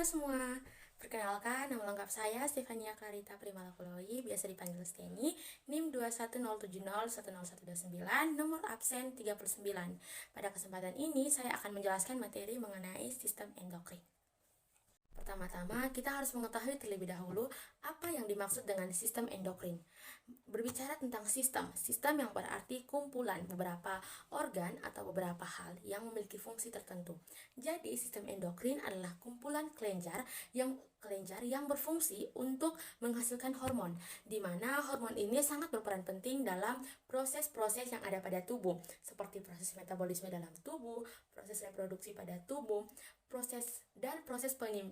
Halo semua, perkenalkan nama lengkap saya Stefania Clarita Primalakuloi, biasa dipanggil Steni, NIM 21070101129, nomor absen 39. Pada kesempatan ini saya akan menjelaskan materi mengenai sistem endokrin. Pertama-tama, kita harus mengetahui terlebih dahulu apa yang dimaksud dengan sistem endokrin. Berbicara tentang sistem yang berarti kumpulan beberapa organ atau beberapa hal yang memiliki fungsi tertentu. Jadi, sistem endokrin adalah kumpulan kelenjar yang berfungsi untuk menghasilkan hormon, di mana hormon ini sangat berperan penting dalam proses-proses yang ada pada tubuh, seperti proses metabolisme dalam tubuh, proses reproduksi pada tubuh, proses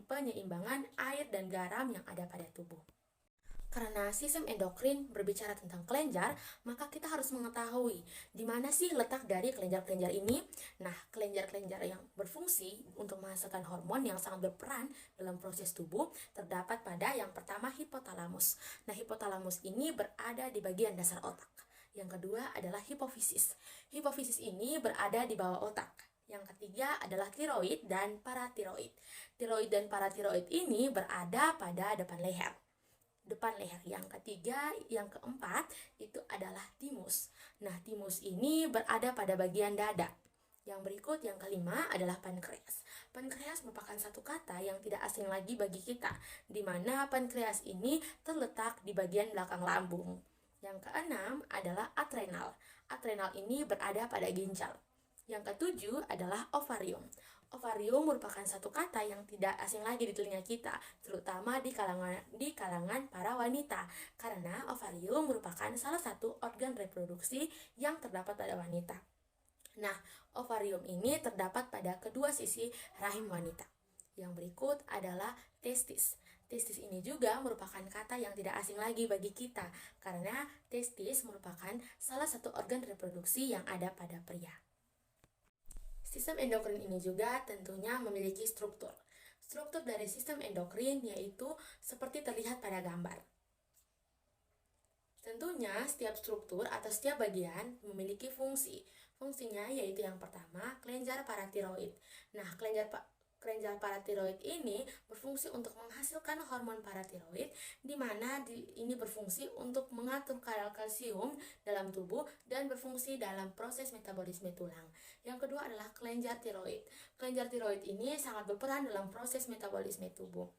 penyeimbangan air dan garam yang ada pada tubuh. Karena sistem endokrin berbicara tentang kelenjar, maka kita harus mengetahui di mana sih letak dari kelenjar-kelenjar ini. Nah, kelenjar-kelenjar yang berfungsi untuk menghasilkan hormon yang sangat berperan dalam proses tubuh terdapat pada yang pertama hipotalamus. Nah, hipotalamus ini berada di bagian dasar otak. Yang kedua adalah hipofisis. Hipofisis ini berada di bawah otak. Yang ketiga adalah tiroid dan paratiroid. Tiroid dan paratiroid ini berada pada depan leher. Yang ketiga, yang keempat itu adalah timus. Nah, timus ini berada pada bagian dada. Yang berikut, yang kelima adalah pankreas. Pankreas merupakan satu kata yang tidak asing lagi bagi kita, di mana pankreas ini terletak di bagian belakang lambung. Yang keenam adalah adrenal. Adrenal ini berada pada ginjal. Yang ketujuh adalah ovarium. Ovarium merupakan satu kata yang tidak asing lagi di telinga kita, terutama di kalangan para wanita, karena ovarium merupakan salah satu organ reproduksi yang terdapat pada wanita. Nah, ovarium ini terdapat pada kedua sisi rahim wanita. Yang berikut adalah testis. Testis ini juga merupakan kata yang tidak asing lagi bagi kita, karena testis merupakan salah satu organ reproduksi yang ada pada pria. Sistem endokrin ini juga tentunya memiliki struktur. Struktur dari sistem endokrin yaitu seperti terlihat pada gambar. Tentunya setiap struktur atau setiap bagian memiliki fungsi. Fungsinya yaitu yang pertama, kelenjar paratiroid. Nah, kelenjar paratiroid ini berfungsi untuk menghasilkan hormon paratiroid, di mana ini berfungsi untuk mengatur kadar kalsium dalam tubuh dan berfungsi dalam proses metabolisme tulang. Yang kedua adalah kelenjar tiroid. Kelenjar tiroid ini sangat berperan dalam proses metabolisme tubuh.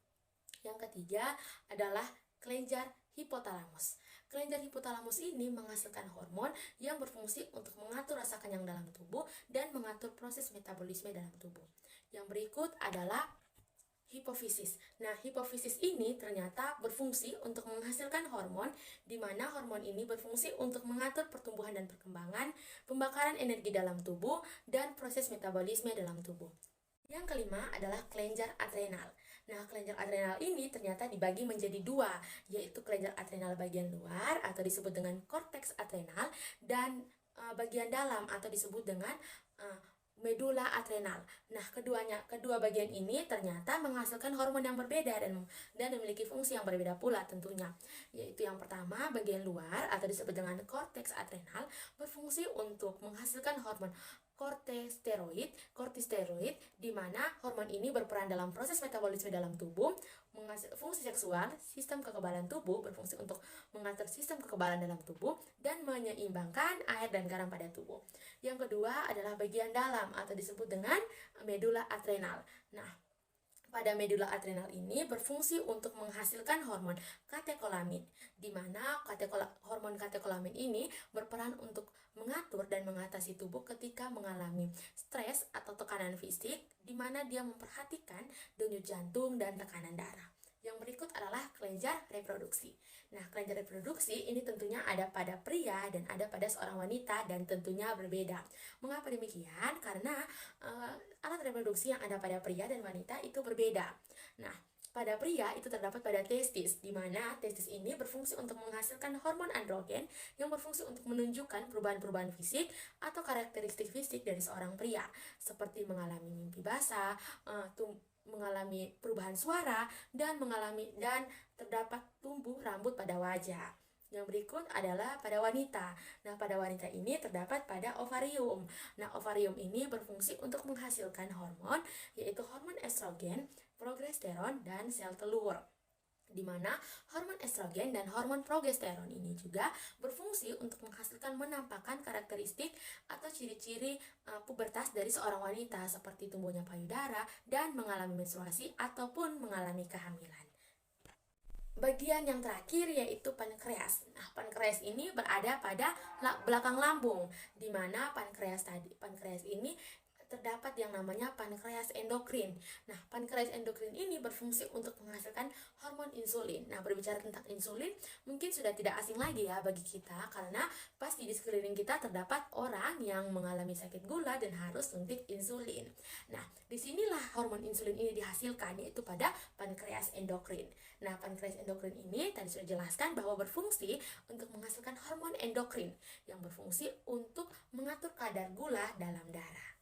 Yang ketiga adalah kelenjar hipotalamus. Kelenjar hipotalamus ini menghasilkan hormon yang berfungsi untuk mengatur rasa kenyang dalam tubuh dan mengatur proses metabolisme dalam tubuh. Yang berikut adalah hipofisis. Nah, hipofisis ini ternyata berfungsi untuk menghasilkan hormon, di mana hormon ini berfungsi untuk mengatur pertumbuhan dan perkembangan, pembakaran energi dalam tubuh, dan proses metabolisme dalam tubuh. Yang kelima adalah kelenjar adrenal. Nah, kelenjar adrenal ini ternyata dibagi menjadi dua, yaitu kelenjar adrenal bagian luar atau disebut dengan korteks adrenal, dan bagian dalam atau disebut dengan medula adrenal. Nah, kedua bagian ini ternyata menghasilkan hormon yang berbeda dan memiliki fungsi yang berbeda pula tentunya. Yaitu yang pertama, bagian luar atau disebut dengan korteks adrenal berfungsi untuk menghasilkan hormon kortisteroid, di mana hormon ini berperan dalam proses metabolisme dalam tubuh, fungsi seksual, sistem kekebalan tubuh, berfungsi untuk mengatur sistem kekebalan dalam tubuh, dan menyeimbangkan air dan garam pada tubuh. Yang kedua adalah bagian dalam atau disebut dengan medula adrenal. Nah, pada medula adrenal ini berfungsi untuk menghasilkan hormon katekolamin, di mana hormon katekolamin ini berperan untuk mengatur dan mengatasi tubuh ketika mengalami stres atau tekanan fisik, di mana dia memperhatikan denyut jantung dan tekanan darah. Yang berikut adalah kelenjar reproduksi. Nah, kelenjar reproduksi ini tentunya ada pada pria dan ada pada seorang wanita dan tentunya berbeda. Mengapa demikian? Karena alat reproduksi yang ada pada pria dan wanita itu berbeda. Nah, pada pria itu terdapat pada testis, di mana testis ini berfungsi untuk menghasilkan hormon androgen yang berfungsi untuk menunjukkan perubahan-perubahan fisik atau karakteristik fisik dari seorang pria, seperti mengalami mimpi basah, mengalami perubahan suara, dan terdapat tumbuh rambut pada wajah. Yang berikut adalah pada wanita. Nah, pada wanita ini terdapat pada ovarium. Nah, ovarium ini berfungsi untuk menghasilkan hormon, yaitu hormon estrogen, progesteron, dan sel telur. Di mana hormon estrogen dan hormon progesteron ini juga berfungsi untuk menghasilkan menampakkan karakteristik atau ciri-ciri pubertas dari seorang wanita seperti tumbuhnya payudara dan mengalami menstruasi ataupun mengalami kehamilan. Bagian yang terakhir yaitu pankreas. Nah, pankreas ini berada pada belakang lambung, di mana pankreas ini terdapat yang namanya pankreas endokrin. Nah, pankreas endokrin ini berfungsi untuk menghasilkan hormon insulin. Nah, berbicara tentang insulin, mungkin sudah tidak asing lagi ya bagi kita, karena pasti di sekeliling kita terdapat orang yang mengalami sakit gula dan harus suntik insulin. Nah, disinilah hormon insulin ini dihasilkan, yaitu pada pankreas endokrin. Nah, pankreas endokrin ini tadi sudah jelaskan bahwa berfungsi untuk menghasilkan hormon endokrin yang berfungsi untuk mengatur kadar gula dalam darah.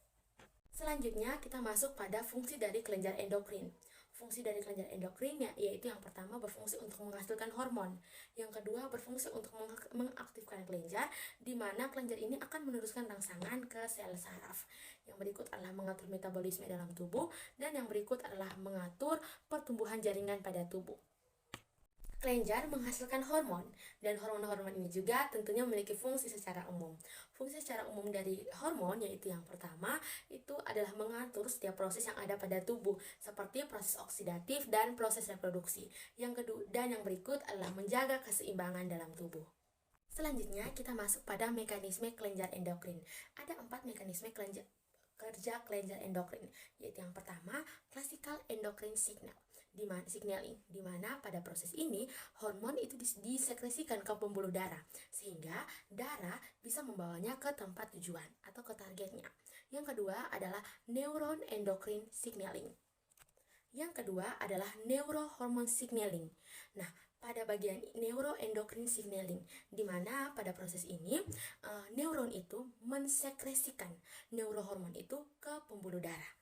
Selanjutnya kita masuk pada fungsi dari kelenjar endokrin. Fungsi dari kelenjar endokrin yaitu yang pertama berfungsi untuk menghasilkan hormon. Yang kedua berfungsi untuk mengaktifkan kelenjar, di mana kelenjar ini akan meneruskan rangsangan ke sel saraf. Yang berikut adalah mengatur metabolisme dalam tubuh, dan yang berikut adalah mengatur pertumbuhan jaringan pada tubuh. Kelenjar menghasilkan hormon, dan hormon-hormon ini juga tentunya memiliki fungsi secara umum. Fungsi secara umum dari hormon yaitu yang pertama itu adalah mengatur setiap proses yang ada pada tubuh, seperti proses oksidatif dan proses reproduksi. Yang kedua dan yang berikut adalah menjaga keseimbangan dalam tubuh. Selanjutnya kita masuk pada mekanisme kelenjar endokrin. Ada 4 mekanisme kerja kelenjar endokrin, yaitu yang pertama classical endocrine signaling, di mana pada proses ini hormon itu disekresikan ke pembuluh darah sehingga darah bisa membawanya ke tempat tujuan atau ke targetnya. Yang kedua adalah neuron endocrine signaling. Yang kedua adalah neurohormone signaling. Nah, pada bagian neuroendocrine signaling, di mana pada proses ini neuron itu mensekresikan neurohormon itu ke pembuluh darah.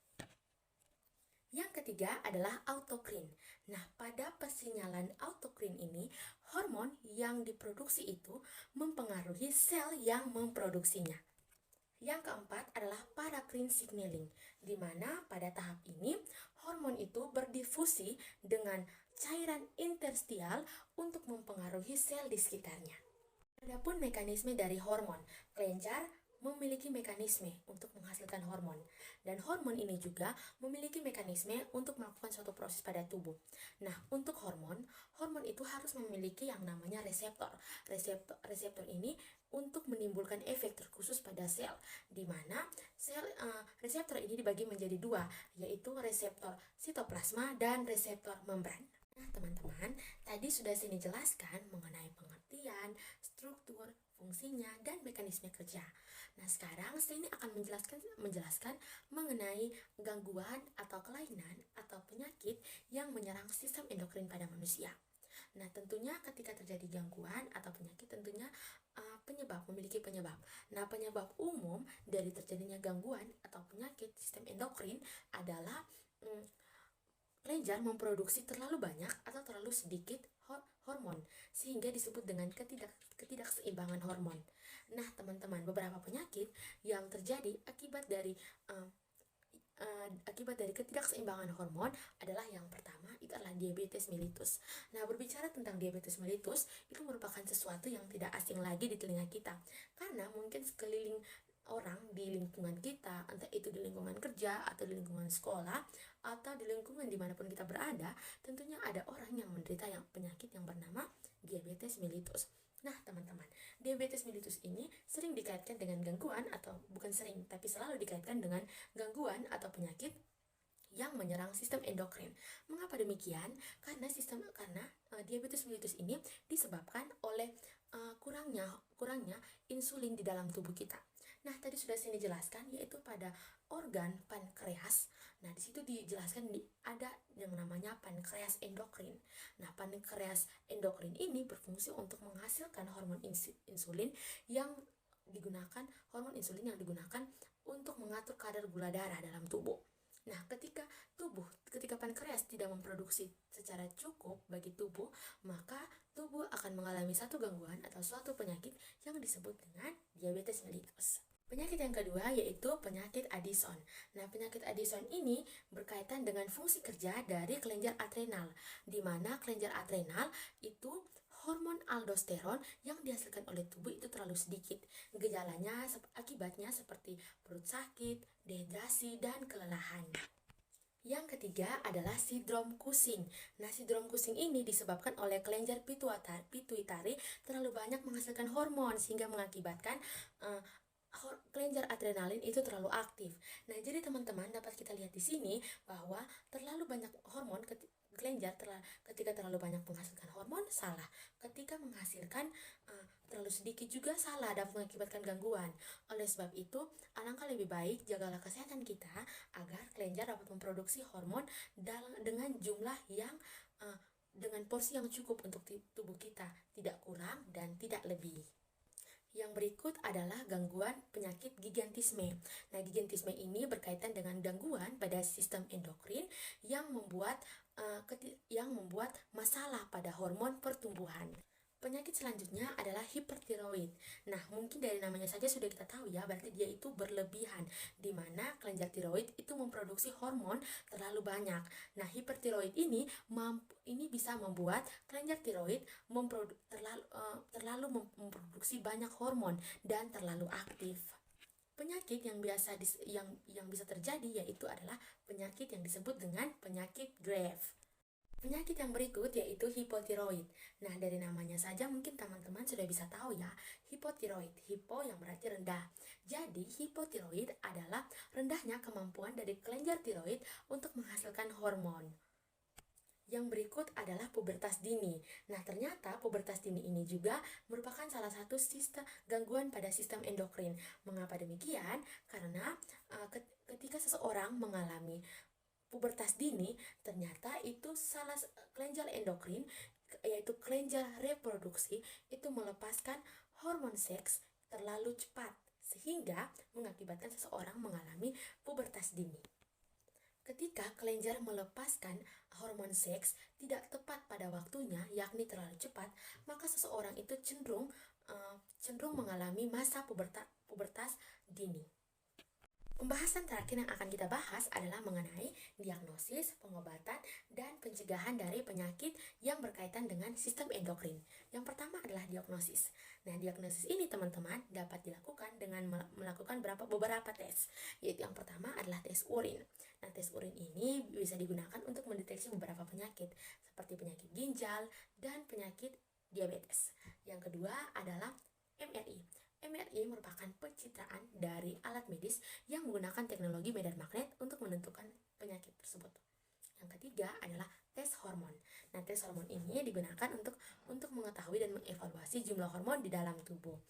Yang ketiga adalah autokrin. Nah, pada persinyalan autokrin ini, hormon yang diproduksi itu mempengaruhi sel yang memproduksinya. Yang keempat adalah parakrin signaling, di mana pada tahap ini hormon itu berdifusi dengan cairan interstisial untuk mempengaruhi sel di sekitarnya. Adapun mekanisme dari hormon, kelenjar memiliki mekanisme untuk menghasilkan hormon, dan hormon ini juga memiliki mekanisme untuk melakukan suatu proses pada tubuh. Nah, untuk hormon itu harus memiliki yang namanya reseptor. Reseptor ini untuk menimbulkan efek terkhusus pada sel, di mana reseptor ini dibagi menjadi dua, yaitu reseptor sitoplasma dan reseptor membran. Nah, teman-teman, tadi sudah saya jelaskan mengenai pengertian, struktur, fungsinya, dan mekanisme kerja. Nah, sekarang saya ini akan menjelaskan mengenai gangguan atau kelainan atau penyakit yang menyerang sistem endokrin pada manusia. Nah, tentunya ketika terjadi gangguan atau penyakit tentunya memiliki penyebab. Nah, penyebab umum dari terjadinya gangguan atau penyakit sistem endokrin adalah kelenjar memproduksi terlalu banyak atau terlalu sedikit hormon, sehingga disebut dengan ketidakseimbangan hormon. Nah, teman-teman, beberapa penyakit yang terjadi akibat dari ketidakseimbangan hormon adalah yang pertama itu adalah diabetes mellitus. Nah, berbicara tentang diabetes mellitus itu merupakan sesuatu yang tidak asing lagi di telinga kita, karena mungkin sekeliling orang di lingkungan kita, entah itu di lingkungan kerja atau di lingkungan sekolah atau di lingkungan dimanapun kita berada, tentunya ada orang yang menderita penyakit yang bernama diabetes mellitus. Nah, teman-teman, diabetes mellitus ini sering dikaitkan dengan gangguan, atau bukan sering, tapi selalu dikaitkan dengan gangguan atau penyakit yang menyerang sistem endokrin. Mengapa demikian? Karena diabetes mellitus ini disebabkan oleh kurangnya insulin di dalam tubuh kita. Nah, tadi sudah saya jelaskan, yaitu pada organ pankreas. Nah, di situ dijelaskan ada yang namanya pankreas endokrin. Nah, pankreas endokrin ini berfungsi untuk menghasilkan hormon insulin yang digunakan untuk mengatur kadar gula darah dalam tubuh. Nah, ketika pankreas tidak memproduksi secara cukup bagi tubuh, maka tubuh akan mengalami satu gangguan atau suatu penyakit yang disebut dengan diabetes mellitus. Penyakit yang kedua yaitu penyakit Addison. Nah, penyakit Addison ini berkaitan dengan fungsi kerja dari kelenjar adrenal, di mana kelenjar adrenal itu hormon aldosteron yang dihasilkan oleh tubuh itu terlalu sedikit. Gejalanya akibatnya seperti perut sakit, dehidrasi, dan kelelahan. Yang ketiga adalah sindrom Cushing. Nah, sindrom Cushing ini disebabkan oleh kelenjar pituitari terlalu banyak menghasilkan hormon sehingga mengakibatkan kelenjar adrenalin itu terlalu aktif. Nah, jadi teman-teman dapat kita lihat di sini bahwa terlalu banyak hormon ketika terlalu banyak menghasilkan hormon salah, ketika menghasilkan terlalu sedikit juga salah, dapat mengakibatkan gangguan. Oleh sebab itu, alangkah lebih baik jagalah kesehatan kita agar kelenjar dapat memproduksi hormon dengan jumlah yang dengan porsi yang cukup untuk tubuh kita, tidak kurang dan tidak lebih. Yang berikut adalah gangguan penyakit gigantisme. Nah, gigantisme ini berkaitan dengan gangguan pada sistem endokrin yang membuat masalah pada hormon pertumbuhan. Penyakit selanjutnya adalah hipertiroid. Nah, mungkin dari namanya saja sudah kita tahu ya, berarti dia itu berlebihan, di mana kelenjar tiroid itu memproduksi hormon terlalu banyak. Nah, hipertiroid ini bisa membuat kelenjar tiroid terlalu memproduksi banyak hormon dan terlalu aktif. Penyakit yang bisa terjadi yaitu adalah penyakit yang disebut dengan penyakit Graves. Penyakit yang berikut yaitu hipotiroid. Nah, dari namanya saja mungkin teman-teman sudah bisa tahu ya, hipotiroid. Hipo yang berarti rendah. Jadi, hipotiroid adalah rendahnya kemampuan dari kelenjar tiroid untuk menghasilkan hormon. Yang berikut adalah pubertas dini. Nah, ternyata pubertas dini ini juga merupakan salah satu gangguan pada sistem endokrin. Mengapa demikian? Karena ketika seseorang mengalami pubertas dini, ternyata itu salah kelenjar endokrin, yaitu kelenjar reproduksi, itu melepaskan hormon seks terlalu cepat, sehingga mengakibatkan seseorang mengalami pubertas dini. Ketika kelenjar melepaskan hormon seks tidak tepat pada waktunya, yakni terlalu cepat, maka seseorang itu cenderung mengalami masa pubertas dini. Pembahasan terakhir yang akan kita bahas adalah mengenai diagnosis, pengobatan, dan pencegahan dari penyakit yang berkaitan dengan sistem endokrin. Yang pertama adalah diagnosis. Nah, diagnosis ini teman-teman dapat dilakukan dengan melakukan beberapa tes. Yaitu yang pertama adalah tes urin. Nah, tes urin ini bisa digunakan untuk mendeteksi beberapa penyakit seperti penyakit ginjal dan penyakit diabetes. Yang kedua adalah MRI. MRI merupakan pencitraan dari alat medis yang menggunakan teknologi medan magnet untuk menentukan penyakit tersebut. Yang ketiga adalah tes hormon. Nah, tes hormon ini digunakan untuk mengetahui dan mengevaluasi jumlah hormon di dalam tubuh.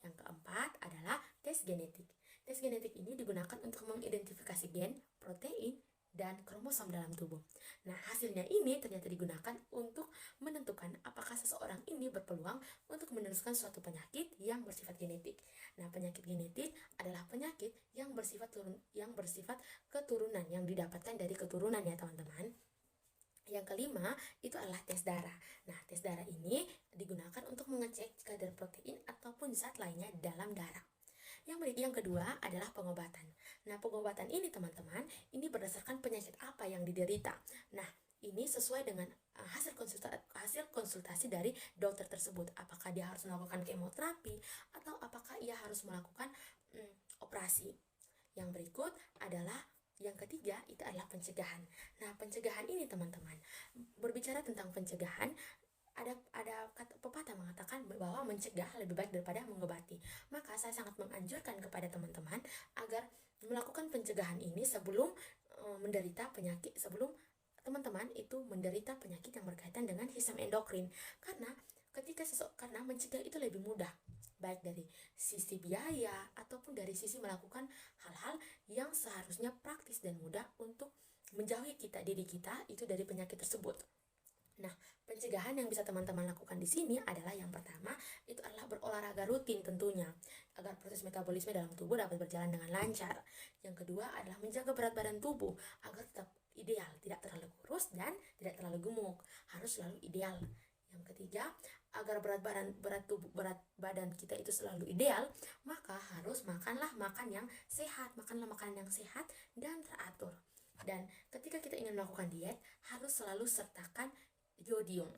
Yang keempat adalah tes genetik. Tes genetik ini digunakan untuk mengidentifikasi gen, protein, dan kromosom dalam tubuh. Nah, hasilnya ini ternyata digunakan untuk menentukan apakah seseorang ini berpeluang untuk meneruskan suatu penyakit yang bersifat genetik. Nah, penyakit genetik adalah penyakit yang bersifat keturunan, yang didapatkan dari keturunan ya teman-teman. Yang kelima itu adalah tes darah. Nah, tes darah ini digunakan untuk mengecek kadar protein ataupun zat lainnya dalam darah. Yang kedua adalah pengobatan. Nah, pengobatan ini teman-teman, ini berdasarkan penyakit apa yang diderita. Nah, ini sesuai dengan hasil konsultasi dari dokter tersebut. Apakah dia harus melakukan kemoterapi atau apakah ia harus melakukan operasi. Yang berikut adalah yang ketiga, itu adalah pencegahan. Nah, pencegahan ini teman-teman, berbicara tentang pencegahan, ada pepatah mengatakan bahwa mencegah lebih baik daripada mengobati. Maka saya sangat menganjurkan kepada teman-teman agar melakukan pencegahan ini sebelum teman-teman itu menderita penyakit yang berkaitan dengan sistem endokrin. Karena mencegah itu lebih mudah, baik dari sisi biaya ataupun dari sisi melakukan hal-hal yang seharusnya praktis dan mudah untuk menjauhi diri kita itu dari penyakit tersebut. Nah, pencegahan yang bisa teman-teman lakukan di sini adalah yang pertama, itu adalah berolahraga rutin tentunya, agar proses metabolisme dalam tubuh dapat berjalan dengan lancar. Yang kedua adalah menjaga berat badan tubuh, agar tetap ideal, tidak terlalu kurus dan tidak terlalu gemuk, harus selalu ideal. Yang ketiga, agar berat badan kita itu selalu ideal, maka harus makanlah makanan yang sehat dan teratur. Dan ketika kita ingin melakukan diet, harus selalu sertakan yodium.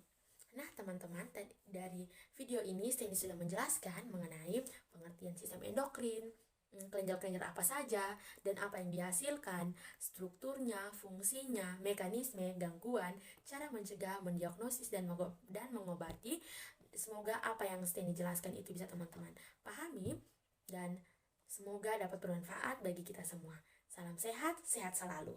Nah, teman-teman, dari video ini Steny sudah menjelaskan mengenai pengertian sistem endokrin, kelenjar-kelenjar apa saja, dan apa yang dihasilkan, strukturnya, fungsinya, mekanisme, gangguan, cara mencegah, mendiagnosis, dan mengobati. Semoga apa yang Steny jelaskan itu bisa teman-teman pahami, dan semoga dapat bermanfaat bagi kita semua. Salam sehat, sehat selalu.